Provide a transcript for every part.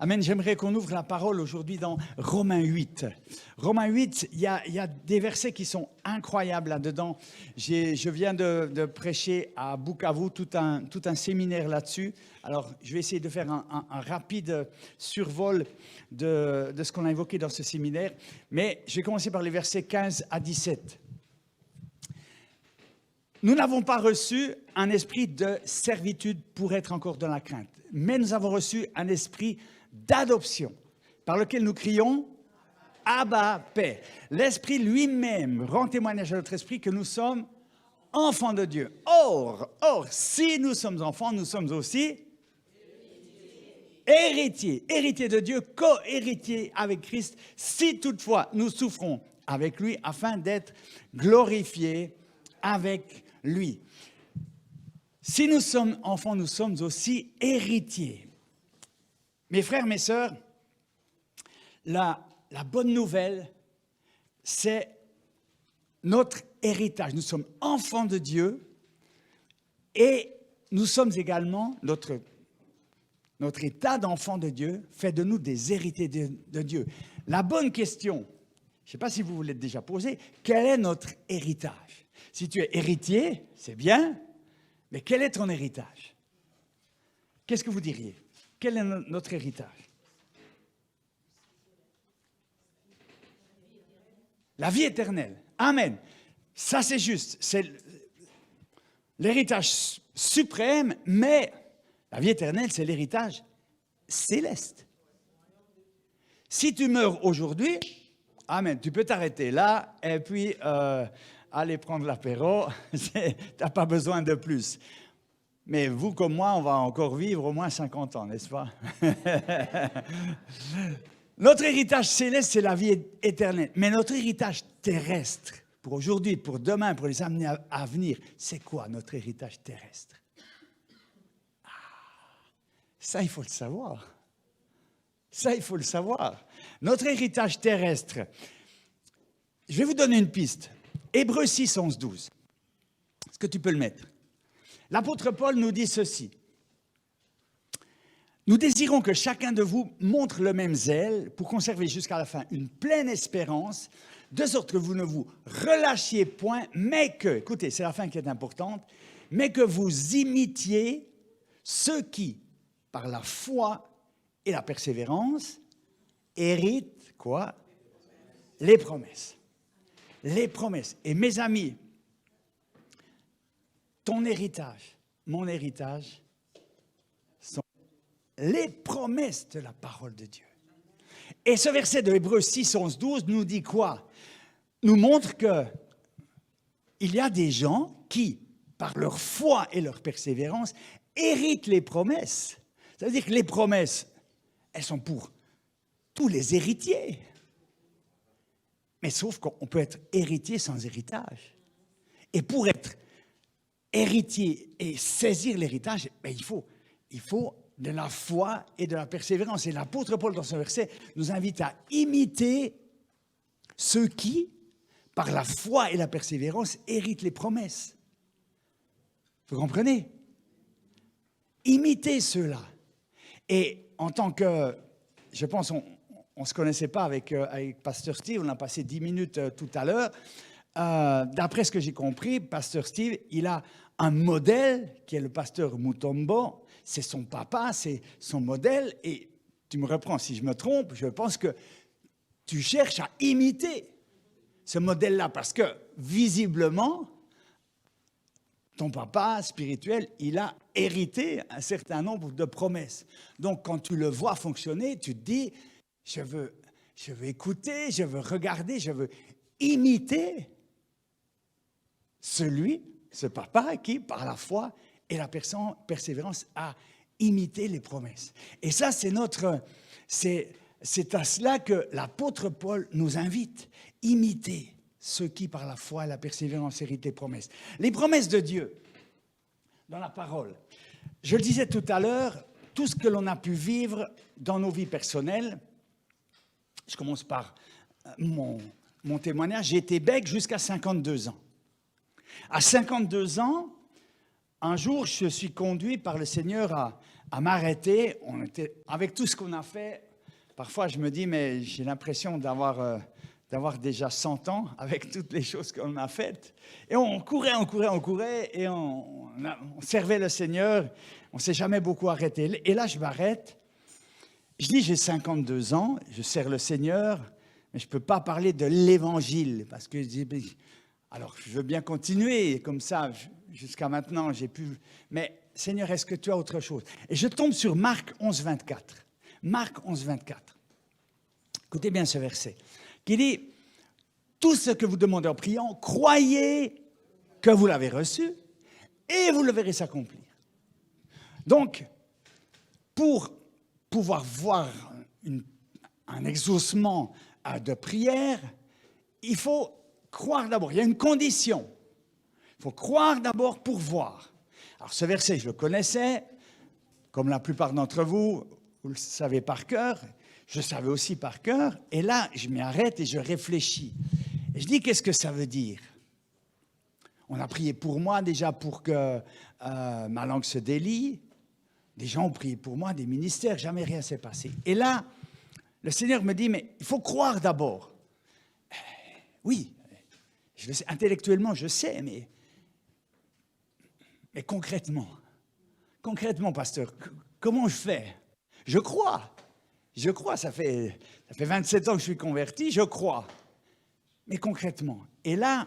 Amen. J'aimerais qu'on ouvre la parole aujourd'hui dans Romains 8. Romains 8, il y a des versets qui sont incroyables là-dedans. Je viens de prêcher à Bukavu tout un séminaire là-dessus. Alors, je vais essayer de faire un rapide survol de ce qu'on a évoqué dans ce séminaire. Mais je vais commencer par les versets 15 à 17. Nous n'avons pas reçu un esprit de servitude pour être encore dans la crainte, mais nous avons reçu un esprit d'adoption, par lequel nous crions « Abba, Père ». L'Esprit lui-même rend témoignage à notre esprit que nous sommes enfants de Dieu. Or, si nous sommes enfants, nous sommes aussi héritiers. Héritiers de Dieu, co-héritiers avec Christ, si toutefois nous souffrons avec lui, afin d'être glorifiés avec lui. Si nous sommes enfants, nous sommes aussi héritiers. Mes frères, mes sœurs, la bonne nouvelle, c'est notre héritage. Nous sommes enfants de Dieu et nous sommes également, notre état d'enfant de Dieu fait de nous des héritiers de Dieu. La bonne question, je ne sais pas si vous vous l'êtes déjà posée, quel est notre héritage? Si tu es héritier, c'est bien, mais quel est ton héritage? Qu'est-ce que vous diriez? Quel est notre héritage? La vie éternelle. Amen. Ça, c'est juste. C'est l'héritage suprême, mais la vie éternelle, c'est l'héritage céleste. Si tu meurs aujourd'hui, amen, tu peux t'arrêter là et puis aller prendre l'apéro. Tu n'as pas besoin de plus. Mais vous comme moi, on va encore vivre au moins 50 ans, n'est-ce pas? Notre héritage céleste, c'est la vie éternelle. Mais notre héritage terrestre, pour aujourd'hui, pour demain, pour les années à venir, c'est quoi notre héritage terrestre? Ça, il faut le savoir. Ça, il faut le savoir. Notre héritage terrestre, je vais vous donner une piste. Hébreux 6, 11, 12. Est-ce que tu peux le mettre? L'apôtre Paul nous dit ceci. Nous désirons que chacun de vous montre le même zèle pour conserver jusqu'à la fin une pleine espérance, de sorte que vous ne vous relâchiez point, mais que, écoutez, c'est la fin qui est importante, mais que vous imitiez ceux qui, par la foi et la persévérance, héritent quoi? Les promesses. Les promesses. Et mes amis, ton héritage, mon héritage, sont les promesses de la parole de Dieu. Et ce verset de Hébreux 6, 11, 12 nous dit quoi? Nous montre qu'il y a des gens qui, par leur foi et leur persévérance, héritent les promesses. Ça veut dire que les promesses, elles sont pour tous les héritiers. Mais sauf qu'on peut être héritier sans héritage. Et pour être héritier et saisir l'héritage, ben il faut de la foi et de la persévérance. Et l'apôtre Paul, dans ce verset, nous invite à imiter ceux qui, par la foi et la persévérance, héritent les promesses. Vous comprenez? Imitez ceux-là. Et en tant que, je pense, on ne se connaissait pas avec Pasteur Steve, on a passé 10 minutes tout à l'heure. D'après ce que j'ai compris, Pasteur Steve, il a un modèle qui est le pasteur Mutombo. C'est son papa, c'est son modèle. Et tu me reprends si je me trompe, je pense que tu cherches à imiter ce modèle-là parce que visiblement, ton papa spirituel, il a hérité un certain nombre de promesses. Donc, quand tu le vois fonctionner, tu te dis, je veux écouter, je veux regarder, je veux imiter ce papa qui, par la foi et la persévérance, a imité les promesses. Et ça, c'est à cela que l'apôtre Paul nous invite, imiter ceux qui, par la foi et la persévérance, héritent les promesses. Les promesses de Dieu, dans la parole. Je le disais tout à l'heure, tout ce que l'on a pu vivre dans nos vies personnelles, je commence par mon témoignage, j'ai été bègue jusqu'à 52 ans. À 52 ans, un jour, je suis conduit par le Seigneur à m'arrêter. Avec tout ce qu'on a fait, parfois je me dis, mais j'ai l'impression d'avoir déjà 100 ans avec toutes les choses qu'on a faites. Et on courait, et on servait le Seigneur. On ne s'est jamais beaucoup arrêté. Et là, je m'arrête. Je dis, j'ai 52 ans, je sers le Seigneur, mais je ne peux pas parler de l'Évangile. Parce que alors, je veux bien continuer comme ça. Jusqu'à maintenant, j'ai pu... Mais Seigneur, est-ce que tu as autre chose? Et je tombe sur Marc 11, 24. Marc 11, 24. Écoutez bien ce verset. Qui dit, tout ce que vous demandez en priant, croyez que vous l'avez reçu et vous le verrez s'accomplir. Donc, pour pouvoir voir un exaucement de prière, il faut croire d'abord. Il y a une condition. Il faut croire d'abord pour voir. Alors ce verset, je le connaissais, comme la plupart d'entre vous, vous le savez par cœur. Je savais aussi par cœur. Et là, je m'arrête et je réfléchis. Et je dis, qu'est-ce que ça veut dire? On a prié pour moi déjà pour que ma langue se délie. Des gens ont prié pour moi, des ministères, jamais rien s'est passé. Et là, le Seigneur me dit, mais il faut croire d'abord. Oui, je le sais, intellectuellement, je sais, mais concrètement, pasteur, comment je fais? Je crois, ça fait 27 ans que je suis converti, je crois. Mais concrètement, et là,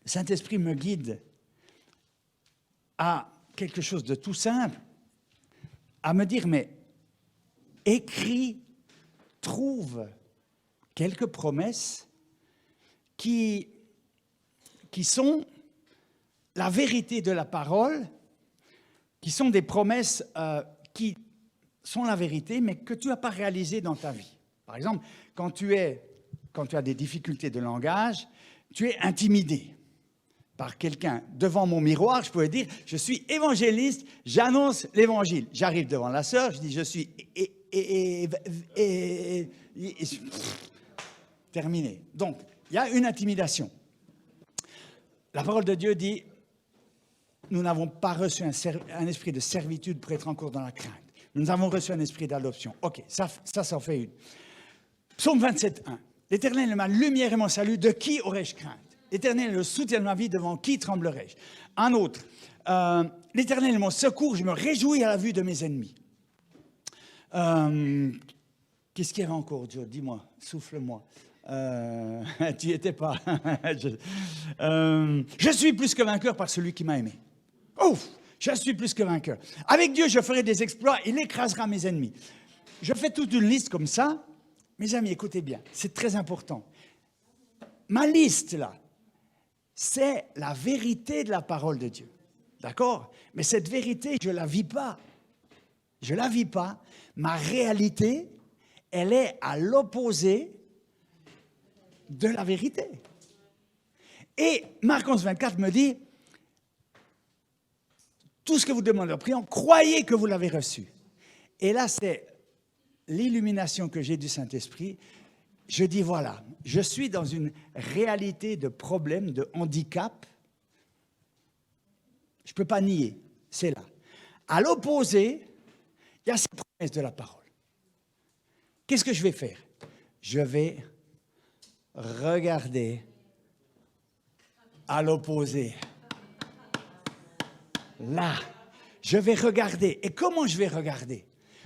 le Saint-Esprit me guide à quelque chose de tout simple, à me dire, mais écris, trouve quelques promesses qui sont la vérité de la parole, qui sont des promesses qui sont la vérité, mais que tu n'as pas réalisées dans ta vie. Par exemple, quand tu as des difficultés de langage, tu es intimidé par quelqu'un. Devant mon miroir, je pouvais dire, je suis évangéliste, j'annonce l'évangile. J'arrive devant la sœur, je dis, je suis... terminé. Donc, il y a une intimidation. La parole de Dieu dit, nous n'avons pas reçu un esprit de servitude pour être encore dans la crainte. Nous avons reçu un esprit d'adoption. Ok, ça en fait une. Psaume 27, 1. L'Éternel est ma lumière et mon salut, de qui aurais-je crainte? L'Éternel est le soutien de ma vie, devant qui tremblerai-je? Un autre. L'Éternel est mon secours, je me réjouis à la vue de mes ennemis. Qu'est-ce qu'il y avait encore, Joe? Dis-moi, souffle-moi. Tu n'y étais pas. Je suis plus que vainqueur par celui qui m'a aimé. Ouf, je suis plus que vainqueur. Avec Dieu, je ferai des exploits, il écrasera mes ennemis. Je fais toute une liste comme ça. Mes amis, écoutez bien, c'est très important. Ma liste, là, c'est la vérité de la parole de Dieu. D'accord? Mais cette vérité, je ne la vis pas. Je ne la vis pas. Ma réalité, elle est à l'opposé de la vérité. Et Marc 11, 24 me dit, tout ce que vous demandez en priant, croyez que vous l'avez reçu. Et là, c'est l'illumination que j'ai du Saint-Esprit. Je dis, voilà, je suis dans une réalité de problème, de handicap. Je ne peux pas nier, c'est là. À l'opposé, il y a ces promesses de la parole. Qu'est-ce que je vais faire? Je vais regarder à l'opposé. Là, je vais regarder. Et comment je vais regarder?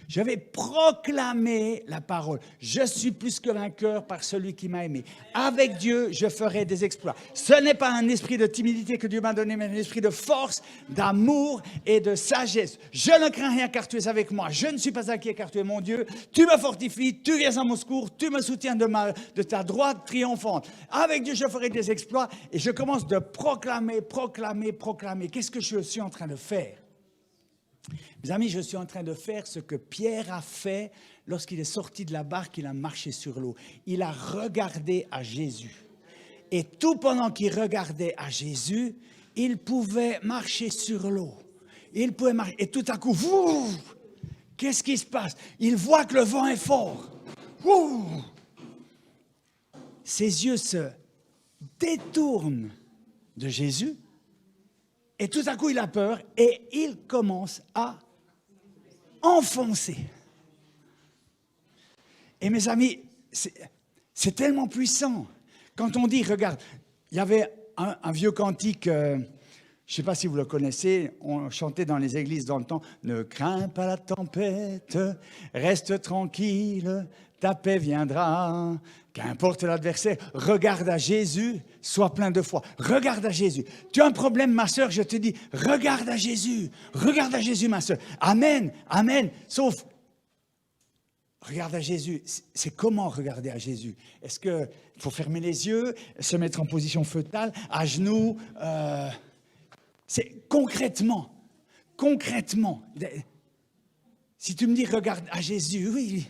Je vais proclamer la parole. Je suis plus que vainqueur par celui qui m'a aimé. Avec Dieu, je ferai des exploits. Ce n'est pas un esprit de timidité que Dieu m'a donné, mais un esprit de force, d'amour et de sagesse. Je ne crains rien car tu es avec moi. Je ne suis pas inquiet car tu es mon Dieu. Tu me fortifies, tu viens à mon secours, tu me soutiens de ta droite triomphante. Avec Dieu, je ferai des exploits et je commence de proclamer. Qu'est-ce que je suis en train de faire? Mes amis, je suis en train de faire ce que Pierre a fait lorsqu'il est sorti de la barque, il a marché sur l'eau. Il a regardé à Jésus. Et tout pendant qu'il regardait à Jésus, il pouvait marcher sur l'eau. Il pouvait marcher. Et tout à coup, qu'est-ce qui se passe? Il voit que le vent est fort. Ses yeux se détournent de Jésus. Et tout à coup, il a peur et il commence à enfoncé. Et mes amis, c'est tellement puissant. Quand on dit, regarde, il y avait un vieux cantique, je ne sais pas si vous le connaissez, on chantait dans les églises dans le temps, « Ne crains pas la tempête, reste tranquille, ta paix viendra. Qu'importe l'adversaire, regarde à Jésus, sois plein de foi. Regarde à Jésus. Tu as un problème, ma sœur, je te dis, regarde à Jésus, ma sœur. Amen, amen. Sauf, regarde à Jésus. C'est comment regarder à Jésus? Est-ce qu'il faut fermer les yeux, se mettre en position fœtale, à genoux? C'est concrètement. Si tu me dis, regarde à Jésus, oui.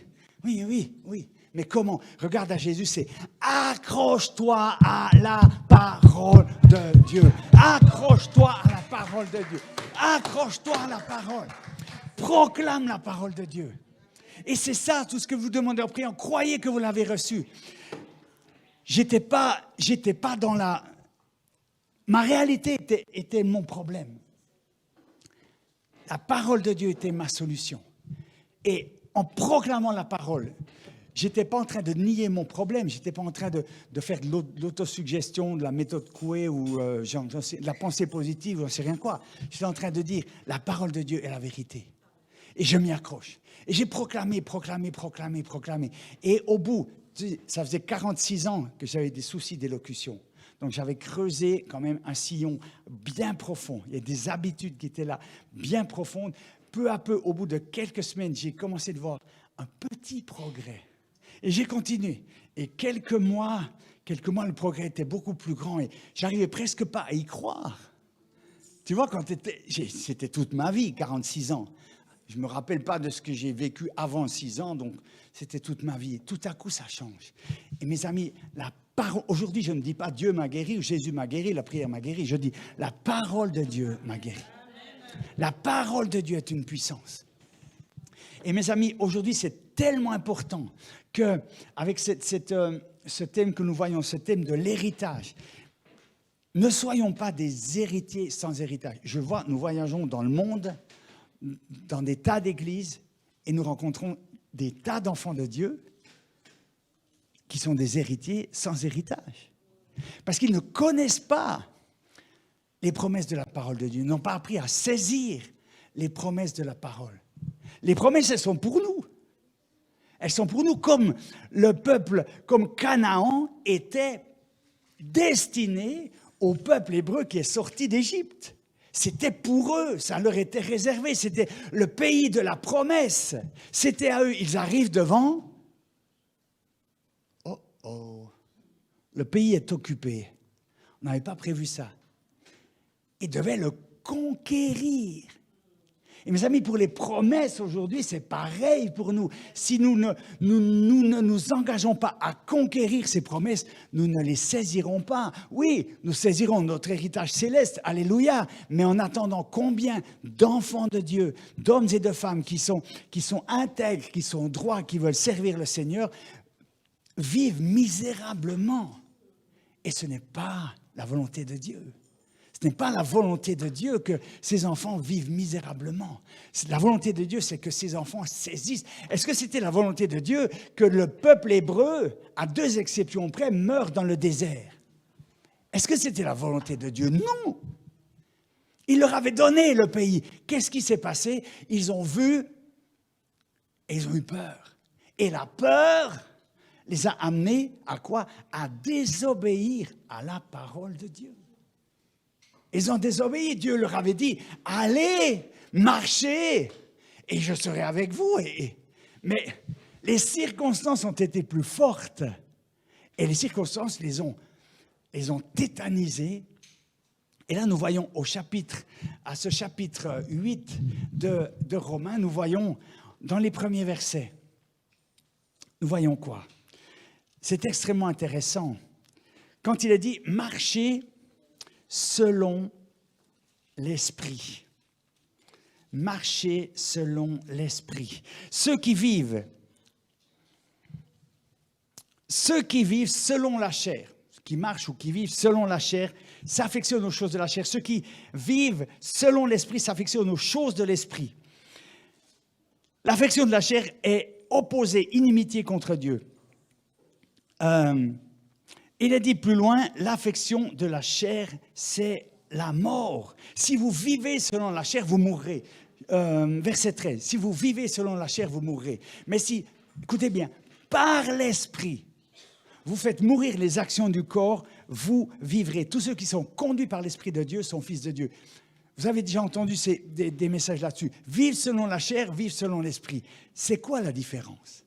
Mais comment? Regarde à Jésus, c'est accroche-toi à la parole de Dieu. Accroche-toi à la parole de Dieu. Accroche-toi à la parole. Proclame la parole de Dieu. Et c'est ça, tout ce que vous demandez en priant. Croyez que vous l'avez reçu. J'étais pas dans la... Ma réalité était mon problème. La parole de Dieu était ma solution. Et en proclamant la parole, je n'étais pas en train de nier mon problème, je n'étais pas en train de faire de l'autosuggestion, de la méthode Coué ou de la pensée positive, je ne sais rien quoi. J'étais en train de dire, la parole de Dieu est la vérité. Et je m'y accroche. Et j'ai proclamé. Et au bout, ça faisait 46 ans que j'avais des soucis d'élocution. Donc j'avais creusé quand même un sillon bien profond. Il y a des habitudes qui étaient là, bien profondes. Peu à peu, au bout de quelques semaines, j'ai commencé de voir un petit progrès. Et j'ai continué. Et quelques mois, le progrès était beaucoup plus grand. Et j'arrivais presque pas à y croire. Tu vois, c'était toute ma vie, 46 ans. Je ne me rappelle pas de ce que j'ai vécu avant 6 ans, donc c'était toute ma vie. Et tout à coup, ça change. Et mes amis, aujourd'hui, je ne dis pas Dieu m'a guéri ou Jésus m'a guéri, la prière m'a guéri. Je dis la parole de Dieu m'a guéri. La parole de Dieu est une puissance. Et mes amis, aujourd'hui, c'est tellement important qu'avec ce thème que nous voyons, ce thème de l'héritage, ne soyons pas des héritiers sans héritage. Nous voyageons dans le monde, dans des tas d'églises, et nous rencontrons des tas d'enfants de Dieu qui sont des héritiers sans héritage. Parce qu'ils ne connaissent pas les promesses de la parole de Dieu, n'ont pas appris à saisir les promesses de la parole. Les promesses, elles sont pour nous. Elles sont pour nous comme le peuple, comme Canaan était destiné au peuple hébreu qui est sorti d'Égypte. C'était pour eux, ça leur était réservé, c'était le pays de la promesse. C'était à eux, ils arrivent devant. Le pays est occupé. On n'avait pas prévu ça. Ils devaient le conquérir. Et mes amis, pour les promesses aujourd'hui, c'est pareil pour nous. Si nous ne nous engageons pas à conquérir ces promesses, nous ne les saisirons pas. Oui, nous saisirons notre héritage céleste, alléluia, mais en attendant, combien d'enfants de Dieu, d'hommes et de femmes qui sont intègres, qui sont droits, qui veulent servir le Seigneur, vivent misérablement. Et ce n'est pas la volonté de Dieu. Ce n'est pas la volonté de Dieu que ces enfants vivent misérablement. La volonté de Dieu, c'est que ces enfants saisissent. Est-ce que c'était la volonté de Dieu que le peuple hébreu, à 2 exceptions près, meure dans le désert? Est-ce que c'était la volonté de Dieu? Non. Il leur avait donné le pays. Qu'est-ce qui s'est passé? Ils ont vu et ils ont eu peur. Et la peur les a amenés à quoi? À désobéir à la parole de Dieu. Ils ont désobéi. Dieu leur avait dit, allez, marchez, et je serai avec vous. Mais les circonstances ont été plus fortes. Et les circonstances les ont tétanisés. Et là, nous voyons à ce chapitre 8 de Romains, nous voyons dans les premiers versets, nous voyons quoi? C'est extrêmement intéressant. Quand il est dit, marchez selon l'esprit. Marcher selon l'esprit. Ceux qui vivent selon la chair, qui marchent ou qui vivent selon la chair, s'affectionnent aux choses de la chair. Ceux qui vivent selon l'esprit s'affectionnent aux choses de l'esprit. L'affection de la chair est opposée, inimitié contre Dieu. Il est dit plus loin, l'affection de la chair, c'est la mort. Si vous vivez selon la chair, vous mourrez. Verset 13, si vous vivez selon la chair, vous mourrez. Mais si, écoutez bien, par l'esprit, vous faites mourir les actions du corps, vous vivrez. Tous ceux qui sont conduits par l'Esprit de Dieu sont fils de Dieu. Vous avez déjà entendu des messages là-dessus. Vivre selon la chair, vivre selon l'Esprit. C'est quoi la différence?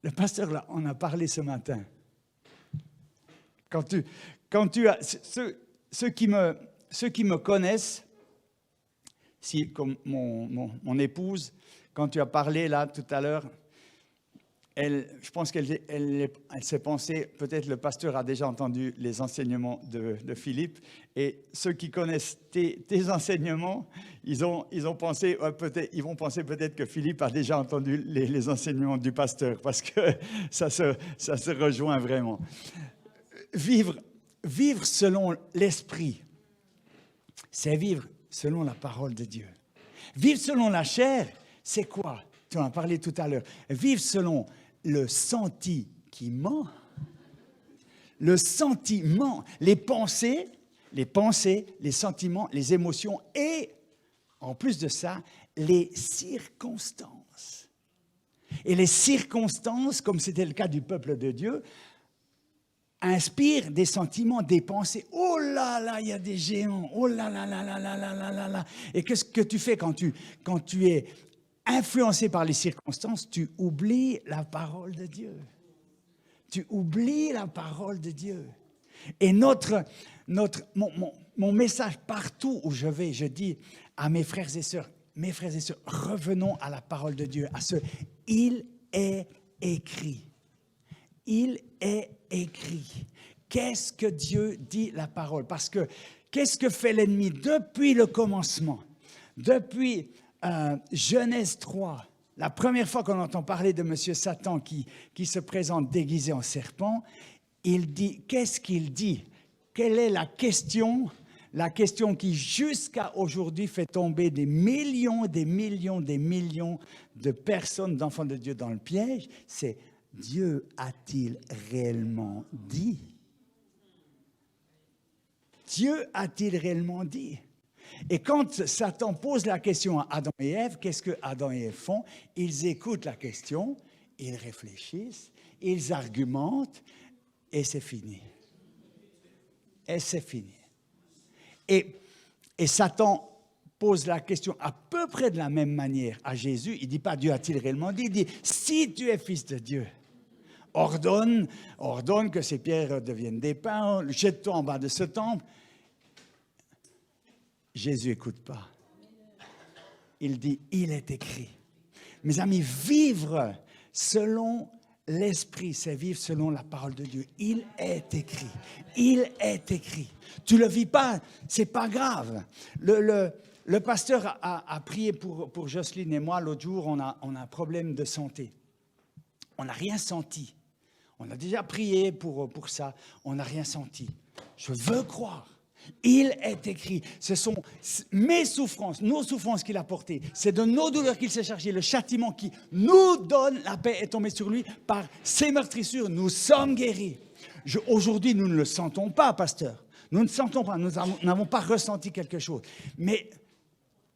Le pasteur là, en a parlé ce matin. Quand tu as, ceux qui me connaissent, si, comme mon épouse, quand tu as parlé là tout à l'heure, je pense qu'elle s'est pensée, peut-être le pasteur a déjà entendu les enseignements de Philippe, et ceux qui connaissent tes enseignements, ils vont penser peut-être que Philippe a déjà entendu les enseignements du pasteur, parce que ça se rejoint vraiment. Vivre selon l'esprit, c'est vivre selon la parole de Dieu. Vivre selon la chair, c'est quoi? Tu en as parlé tout à l'heure. Vivre selon le sentiment. Le sentiment, les pensées, les sentiments, les émotions et, en plus de ça, les circonstances. Et les circonstances, comme c'était le cas du peuple de Dieu, inspirent des sentiments, des pensées. Oh là là, il y a des géants. Oh là là là là là là là là là. Et qu'est-ce que tu fais quand tu es influencé par les circonstances? Tu oublies la parole de Dieu. Tu oublies la parole de Dieu. Et mon message partout où je vais, je dis à mes frères et sœurs, revenons à la parole de Dieu, à ce « il est écrit ». Il est écrit. Qu'est-ce que Dieu dit la parole? Parce que qu'est-ce que fait l'ennemi depuis le commencement? Depuis Genèse 3, la première fois qu'on entend parler de M. Satan qui se présente déguisé en serpent, il dit, qu'est-ce qu'il dit? Quelle est la question? La question qui, jusqu'à aujourd'hui, fait tomber des millions de personnes, d'enfants de Dieu dans le piège, c'est Dieu a-t-il réellement dit? Dieu a-t-il réellement dit? Et quand Satan pose la question à Adam et Ève, qu'est-ce que Adam et Ève font? Ils écoutent la question, ils réfléchissent, ils argumentent, et c'est fini. Et c'est fini. Et Satan pose la question à peu près de la même manière à Jésus. Il ne dit pas Dieu a-t-il réellement dit, il dit si tu es fils de Dieu, ordonne que ces pierres deviennent des pains, jette-toi en bas de ce temple. Jésus n'écoute pas. Il dit il est écrit. Mes amis, vivre selon l'esprit, c'est vivre selon la parole de Dieu. Il est écrit. Il est écrit. Tu ne le vis pas, ce n'est pas grave. Le pasteur a prié pour Jocelyne et moi. L'autre jour, on a un problème de santé. On n'a rien senti. On a déjà prié pour ça. On n'a rien senti. Je veux croire. Il est écrit. Ce sont mes souffrances, nos souffrances qu'il a portées. C'est de nos douleurs qu'il s'est chargé. Le châtiment qui nous donne la paix est tombé sur lui. Par ses meurtrissures, nous sommes guéris. Aujourd'hui, nous ne le sentons pas, pasteur. Nous ne sentons pas. Nous n'avons pas ressenti quelque chose. Mais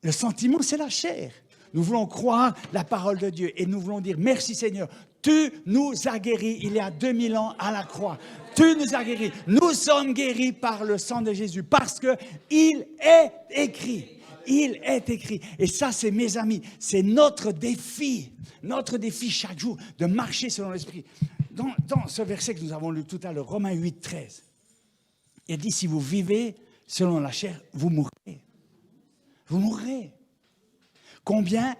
le sentiment, c'est la chair. Nous voulons croire la parole de Dieu et nous voulons dire merci Seigneur. Tu nous as guéris il y a 2000 ans à la croix. Tu nous as guéris. Nous sommes guéris par le sang de Jésus parce qu'il est écrit. Il est écrit. Et ça, c'est mes amis, c'est notre défi chaque jour de marcher selon l'Esprit. Dans ce verset que nous avons lu tout à l'heure, Romains 8, 13, il dit si vous vivez selon la chair, vous mourrez. Vous mourrez. Combien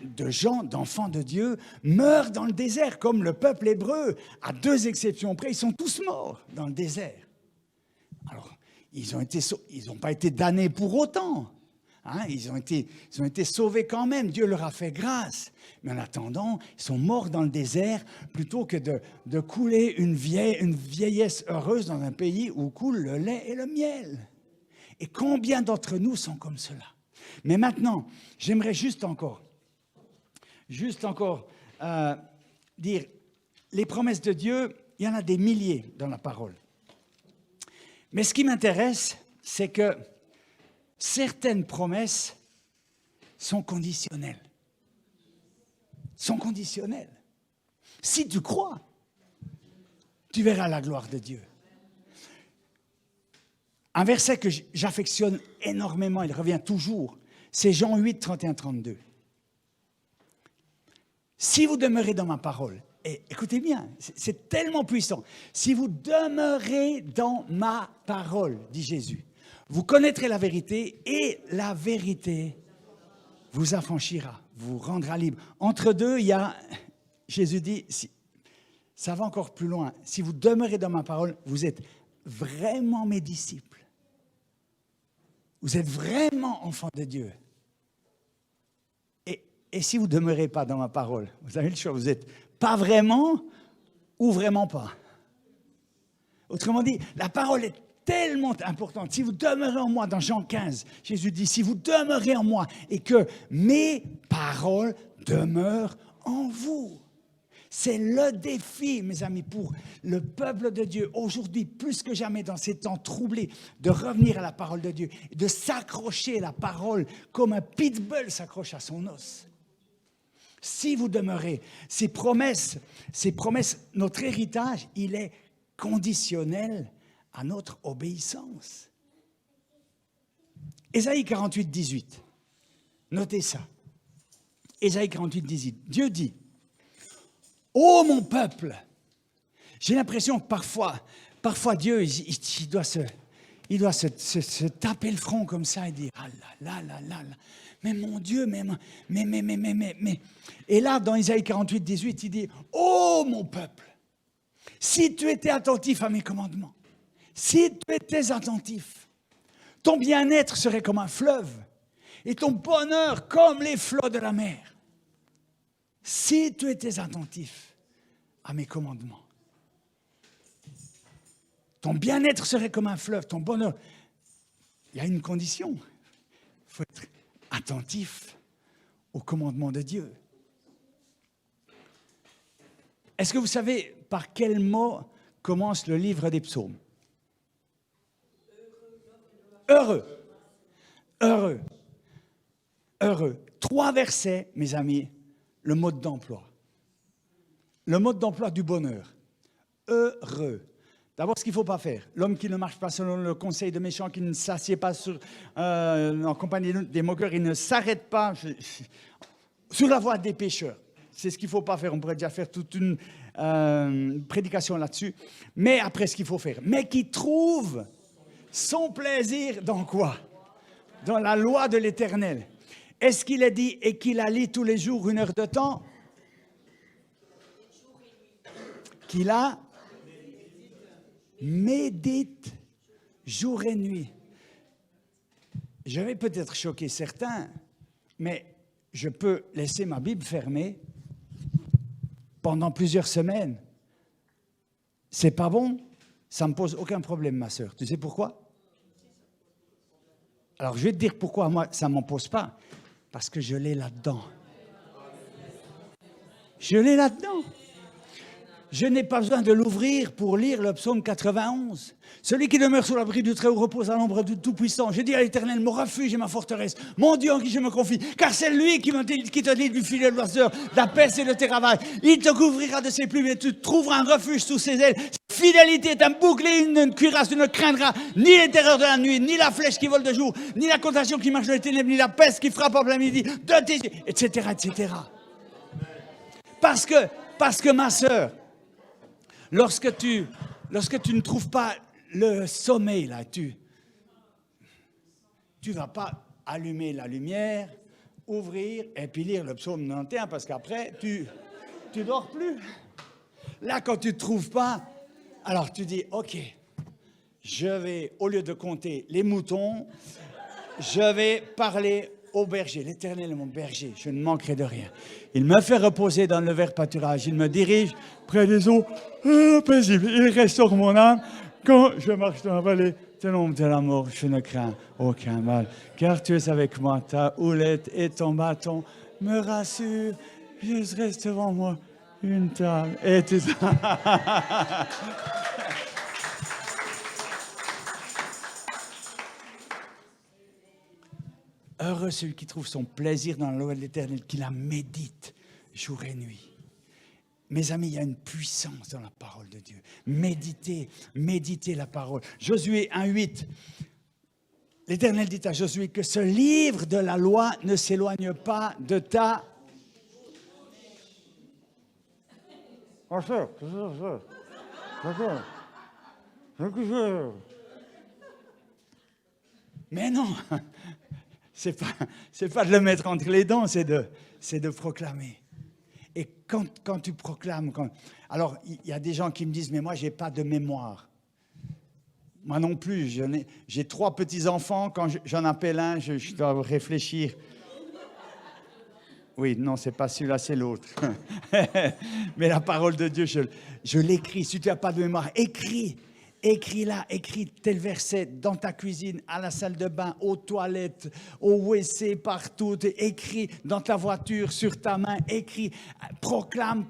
de gens, d'enfants de Dieu, meurent dans le désert, comme le peuple hébreu, à 2 exceptions près, ils sont tous morts dans le désert. Alors, ils n'ont pas été damnés pour autant. Hein, ils ont été sauvés quand même, Dieu leur a fait grâce. Mais en attendant, ils sont morts dans le désert plutôt que de couler une vieillesse heureuse dans un pays où coule le lait et le miel. Et combien d'entre nous sont comme cela? Mais maintenant, j'aimerais juste encore dire, les promesses de Dieu, il y en a des milliers dans la parole. Mais ce qui m'intéresse, c'est que certaines promesses sont conditionnelles. Sont conditionnelles. Si tu crois, tu verras la gloire de Dieu. Un verset que j'affectionne énormément, il revient toujours, c'est Jean 8, 31, 32. Si vous demeurez dans ma parole, et écoutez bien, c'est tellement puissant. Si vous demeurez dans ma parole, dit Jésus, vous connaîtrez la vérité et la vérité vous affranchira, vous rendra libre. Entre deux, il y a, Jésus dit, ça va encore plus loin. Si vous demeurez dans ma parole, vous êtes vraiment mes disciples. Vous êtes vraiment enfants de Dieu. Et si vous ne demeurez pas dans ma parole, vous avez le choix, vous n'êtes pas vraiment ou vraiment pas. Autrement dit, la parole est tellement importante. Si vous demeurez en moi, dans Jean 15, Jésus dit, si vous demeurez en moi et que mes paroles demeurent en vous. C'est le défi, mes amis, pour le peuple de Dieu, aujourd'hui, plus que jamais dans ces temps troublés, de revenir à la parole de Dieu, de s'accrocher à la parole comme un pitbull s'accroche à son os. Si vous demeurez, ces promesses, notre héritage, il est conditionnel à notre obéissance. Ésaïe 48, 18. Notez ça. Ésaïe 48, 18. Dieu dit, « Ô mon peuple !» J'ai l'impression que parfois Dieu, il doit se taper le front comme ça et dire, « Ah là, là, là, là, là. Mais mon Dieu, mais. » Et là, dans Ésaïe 48, 18, il dit, « Ô mon peuple, si tu étais attentif à mes commandements, si tu étais attentif, ton bien-être serait comme un fleuve et ton bonheur comme les flots de la mer. Si tu étais attentif à mes commandements, ton bien-être serait comme un fleuve, ton bonheur. » Il y a une condition. Il faut être attentif aux commandements de Dieu. Est-ce que vous savez par quel mot commence le livre des psaumes? Heureux. Heureux. Heureux. 3 versets, mes amis, le mode d'emploi. Le mode d'emploi du bonheur. Heureux. D'abord, ce qu'il ne faut pas faire. L'homme qui ne marche pas selon le conseil de méchants, qui ne s'assied pas en compagnie des moqueurs, il ne s'arrête pas sur la voie des pécheurs. C'est ce qu'il ne faut pas faire. On pourrait déjà faire toute une prédication là-dessus. Mais après, ce qu'il faut faire. Mais qui trouve son plaisir dans quoi? Dans la loi de l'Éternel. Est-ce qu'il est dit et qu'il la lit tous les jours 1 heure de temps? Qu'il a médite jour et nuit. Je vais peut-être choquer certains, mais je peux laisser ma Bible fermée pendant plusieurs semaines. C'est pas bon? Ça ne me pose aucun problème, ma sœur. Tu sais pourquoi? Alors, je vais te dire pourquoi moi, ça ne m'en pose pas. Parce que je l'ai là-dedans. Je l'ai là-dedans. Je n'ai pas besoin de l'ouvrir pour lire le psaume 91. Celui qui demeure sous l'abri du Très-Haut repose à l'ombre du Tout-Puissant. Je dis à l'Éternel, mon refuge et ma forteresse, mon Dieu en qui je me confie. Car c'est lui qui te dit du filet de l'oiseur, de la peste et de tes ravages. Il te couvrira de ses plumes et tu trouveras un refuge sous ses ailes. Fidélité est un bouclier, une cuirasse, tu ne craindras ni les terreurs de la nuit, ni la flèche qui vole de jour, ni la contagion qui marche dans les ténèbres, ni la peste qui frappe en plein midi, etc., etc. Parce que ma sœur, lorsque tu ne trouves pas le sommeil, là, tu ne vas pas allumer la lumière, ouvrir et puis lire le psaume 91 parce qu'après, tu dors plus. Là, quand tu ne trouves pas, alors tu dis, OK, je vais, au lieu de compter les moutons, je vais parler au berger. L'Éternel est mon berger, je ne manquerai de rien. Il me fait reposer dans le vert pâturage, il me dirige près des eaux paisibles. Il restaure mon âme Quand je marche dans la vallée de l'ombre de la mort, je ne crains aucun mal, car tu es avec moi, ta houlette et ton bâton me rassurent. Je reste devant moi une table et tout ça. Heureux celui qui trouve son plaisir dans la loi de l'Éternel, qui la médite jour et nuit. Mes amis, il y a une puissance dans la parole de Dieu. Méditez la parole. Josué 1,8. L'Éternel dit à Josué que ce livre de la loi ne s'éloigne pas de ta... Mais non, c'est pas de le mettre entre les dents, c'est de proclamer. Et quand tu proclames... Alors, il y a des gens qui me disent, mais moi, je n'ai pas de mémoire. Moi non plus. J'ai 3 petits-enfants. Quand j'en appelle un, je dois réfléchir. Oui, non, ce n'est pas celui-là, c'est l'autre. Mais la parole de Dieu, je l'écris. Si tu n'as pas de mémoire, écris. Écris-la, écris tel verset dans ta cuisine, à la salle de bain, aux toilettes, au WC, partout. Écris dans ta voiture, sur ta main, écris. Proclame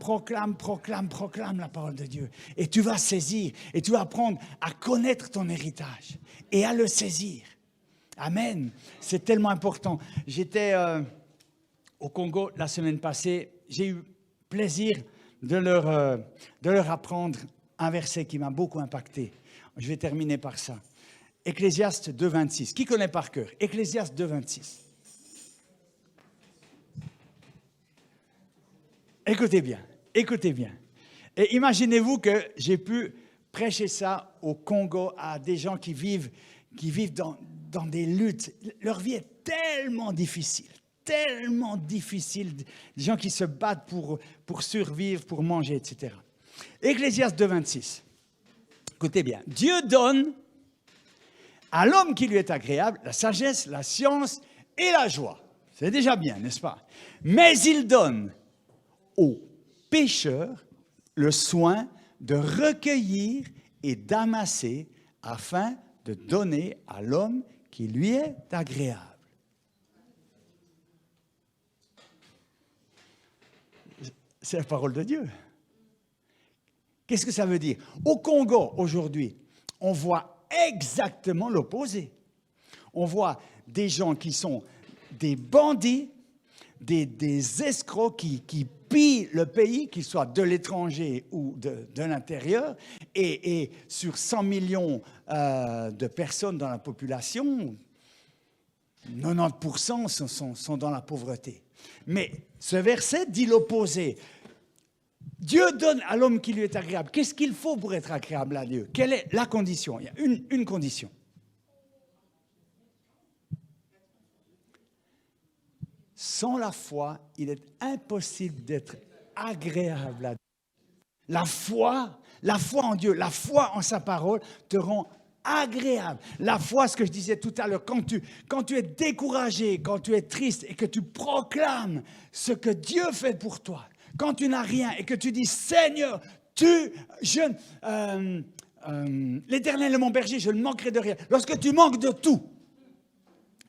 la parole de Dieu. Et tu vas saisir, et tu vas apprendre à connaître ton héritage et à le saisir. Amen. C'est tellement important. J'étais au Congo la semaine passée. J'ai eu plaisir de leur apprendre un verset qui m'a beaucoup impacté. Je vais terminer par ça. Ecclésiaste 2,26. Qui connaît par cœur? Ecclésiaste 2,26. Écoutez bien. Et imaginez-vous que j'ai pu prêcher ça au Congo à des gens qui vivent dans des luttes. Leur vie est tellement difficile. Des gens qui se battent pour survivre, pour manger, etc. Ecclésiaste 2,26. Écoutez bien. Dieu donne à l'homme qui lui est agréable la sagesse, la science et la joie. C'est déjà bien, n'est-ce pas? Mais il donne aux pécheurs le soin de recueillir et d'amasser afin de donner à l'homme qui lui est agréable. C'est la parole de Dieu. Qu'est-ce que ça veut dire? Au Congo, aujourd'hui, on voit exactement l'opposé. On voit des gens qui sont des bandits, des escrocs qui pillent le pays, qu'ils soient de l'étranger ou de l'intérieur. Et sur 100 millions de personnes dans la population, 90% sont dans la pauvreté. Mais ce verset dit l'opposé. Dieu donne à l'homme qui lui est agréable. Qu'est-ce qu'il faut pour être agréable à Dieu? Quelle est la condition? Il y a une condition. Sans la foi, il est impossible d'être agréable à Dieu. La foi en Dieu, la foi en sa parole te rend agréable. La foi, ce que je disais tout à l'heure, quand tu es découragé, quand tu es triste et que tu proclames ce que Dieu fait pour toi, quand tu n'as rien et que tu dis, Seigneur, l'Éternel est mon berger, je ne manquerai de rien. Lorsque tu manques de tout,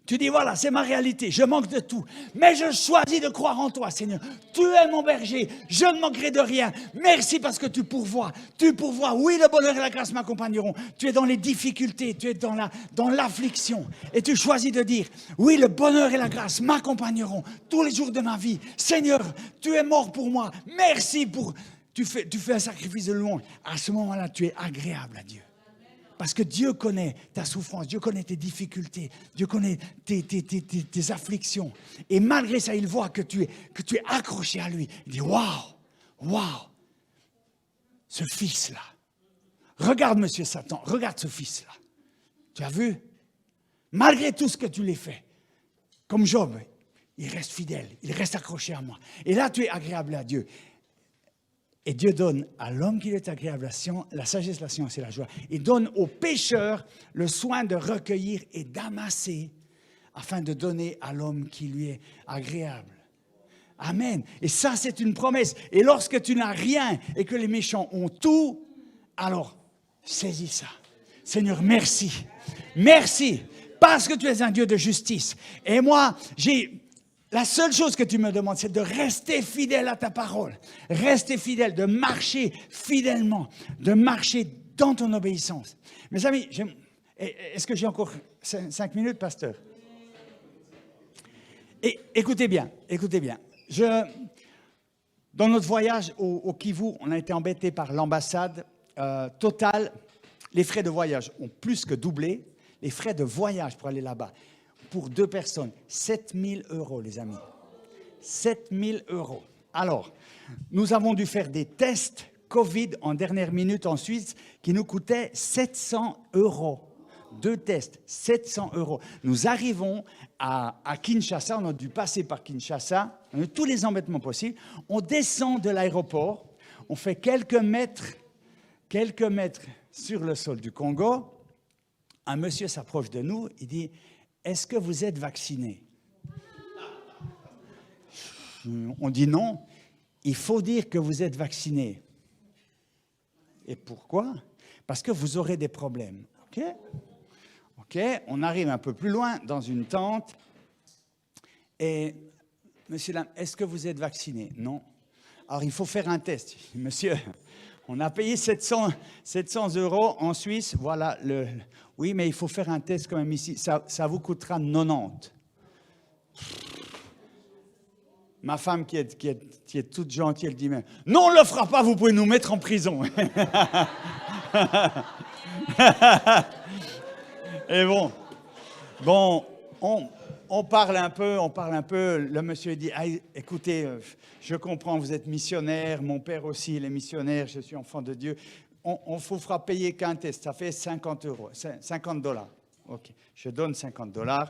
tu dis, voilà, c'est ma réalité, je manque de tout. Mais je choisis de croire en toi, Seigneur. Tu es mon berger, je ne manquerai de rien. Merci parce que tu pourvois. Oui, le bonheur et la grâce m'accompagneront. Tu es dans les difficultés, tu es dans l'affliction. Et tu choisis de dire, oui, le bonheur et la grâce m'accompagneront tous les jours de ma vie. Seigneur, tu es mort pour moi. Merci pour... Tu fais un sacrifice de louange. À ce moment-là, tu es agréable à Dieu. Parce que Dieu connaît ta souffrance, Dieu connaît tes difficultés, Dieu connaît tes afflictions. Et malgré ça, il voit que tu es accroché à lui. Il dit, waouh, ce fils-là. Regarde, monsieur Satan, regarde ce fils-là. Tu as vu? Malgré tout ce que tu lui fais, comme Job, il reste fidèle, il reste accroché à moi. Et là, tu es agréable à Dieu. Et Dieu donne à l'homme qui est agréable la sagesse, la science et la joie. Il donne aux pécheurs le soin de recueillir et d'amasser afin de donner à l'homme qui lui est agréable. Amen. Et ça, c'est une promesse. Et lorsque tu n'as rien et que les méchants ont tout, alors saisis ça. Seigneur, merci. Merci. Parce que tu es un Dieu de justice. Et moi, la seule chose que tu me demandes, c'est de rester fidèle à ta parole. Rester fidèle, de marcher fidèlement, de marcher dans ton obéissance. Mes amis, est-ce que j'ai encore 5 minutes, pasteur? Et écoutez bien, écoutez bien. Dans notre voyage au Kivu, on a été embêtés par l'ambassade. Total, les frais de voyage ont plus que doublé. Les frais de voyage pour aller là-bas, pour 2 personnes, 7 000 €, les amis. 7 000 €. Alors, nous avons dû faire des tests Covid en dernière minute en Suisse qui nous coûtaient 700 €. 2 tests, 700 €. Nous arrivons à Kinshasa, on a dû passer par Kinshasa, on a eu tous les embêtements possibles. On descend de l'aéroport, on fait quelques mètres sur le sol du Congo. Un monsieur s'approche de nous, il dit « Est-ce que vous êtes vacciné ?» On dit non, il faut dire que vous êtes vacciné. Et pourquoi? Parce que vous aurez des problèmes. OK, on arrive un peu plus loin dans une tente et monsieur, est-ce que vous êtes vacciné? Non. Alors il faut faire un test. Monsieur, on a payé 700 € en Suisse, voilà oui, mais il faut faire un test quand même ici. Ça vous coûtera 90. Ma femme qui est toute gentille, elle dit, mais non, on ne le fera pas, vous pouvez nous mettre en prison. Et bon, on parle un peu. Le monsieur dit, ah, écoutez, je comprends, vous êtes missionnaire, mon père aussi, il est missionnaire, je suis enfant de Dieu. On vous fera payer qu'un test, ça fait 50 €, 50 $. OK, je donne 50 $.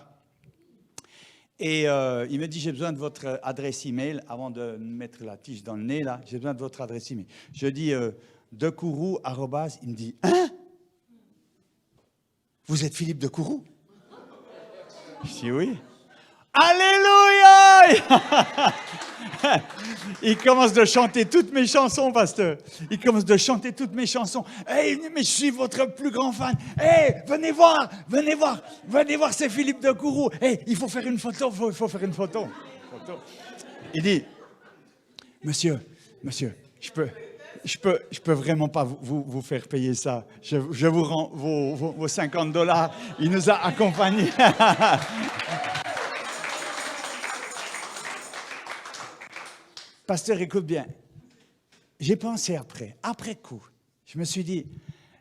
Et il me dit, j'ai besoin de votre adresse email, avant de mettre la tige dans le nez, là, j'ai besoin de votre adresse email. Je dis, dekourou, @ il me dit, hein? Vous êtes Philippe Dekourou? Je dis oui. Alléluia! Il commence de chanter toutes mes chansons, pasteur. Il commence de chanter toutes mes chansons. Hey, mais je suis votre plus grand fan. Hey, venez voir, c'est Philippe Dekourou. Hey, il faut faire une photo, il faut faire une photo. Il dit, monsieur, je peux vraiment pas vous faire payer ça. Je vous rends vos 50 $. Il nous a accompagnés. Pasteur, écoute bien. J'ai pensé après coup. Je me suis dit,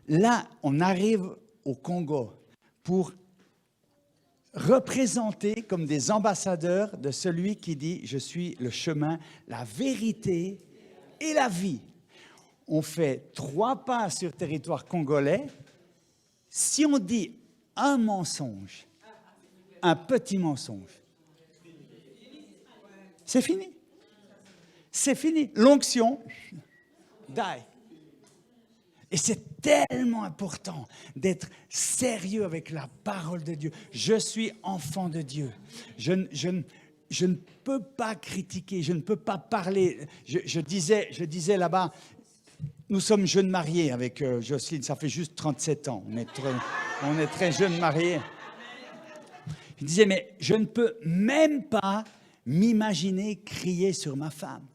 là, on arrive au Congo pour représenter comme des ambassadeurs de celui qui dit « Je suis le chemin, la vérité et la vie ». On fait 3 pas sur le territoire congolais. Si on dit un mensonge, un petit mensonge, c'est fini. C'est fini. L'onction, die. Et c'est tellement important d'être sérieux avec la parole de Dieu. Je suis enfant de Dieu. Je ne peux pas critiquer, je ne peux pas parler. Je disais là-bas, nous sommes jeunes mariés avec Jocelyne, ça fait juste 37 ans. On est très jeunes mariés. Je disais, mais je ne peux même pas m'imaginer crier sur ma femme.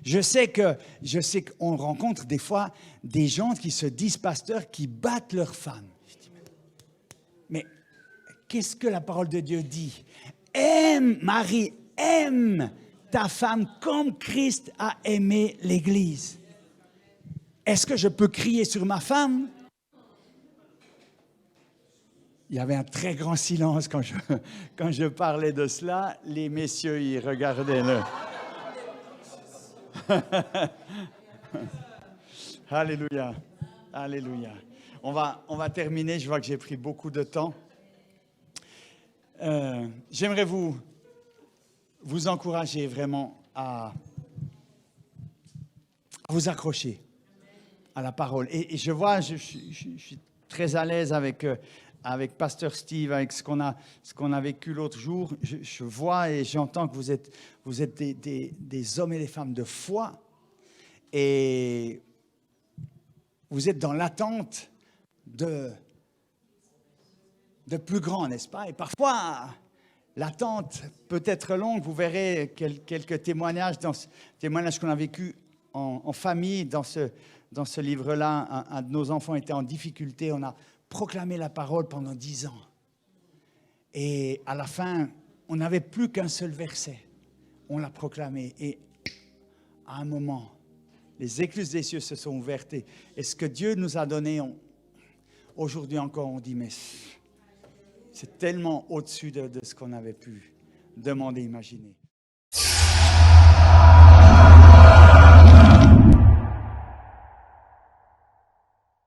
Je sais qu'on rencontre des fois des gens qui se disent pasteurs, qui battent leur femme. Je dis, mais qu'est-ce que la parole de Dieu dit? Aime, Marie, aime ta femme comme Christ a aimé l'Église. Est-ce que je peux crier sur ma femme? Il y avait un très grand silence quand je parlais de cela. Les messieurs, ils regardaient le... Alléluia, alléluia. On va terminer, je vois que j'ai pris beaucoup de temps. J'aimerais vous encourager vraiment à vous accrocher à la parole. Et je vois, je suis très à l'aise avec Pasteur Steve, avec ce qu'on a vécu l'autre jour. Je vois et j'entends que vous êtes des hommes et des femmes de foi et vous êtes dans l'attente de plus grand, n'est-ce pas? Et parfois, l'attente peut être longue. Vous verrez quelques témoignages, témoignages qu'on a vécu en famille dans ce livre-là. Un de nos enfants était en difficulté. On a proclamé la parole pendant 10 ans. Et à la fin, on n'avait plus qu'un seul verset. On l'a proclamé. Et à un moment, les écluses des cieux se sont ouvertes. Et ce que Dieu nous a donné, aujourd'hui encore, on dit, mais c'est tellement au-dessus de ce qu'on avait pu demander, imaginer.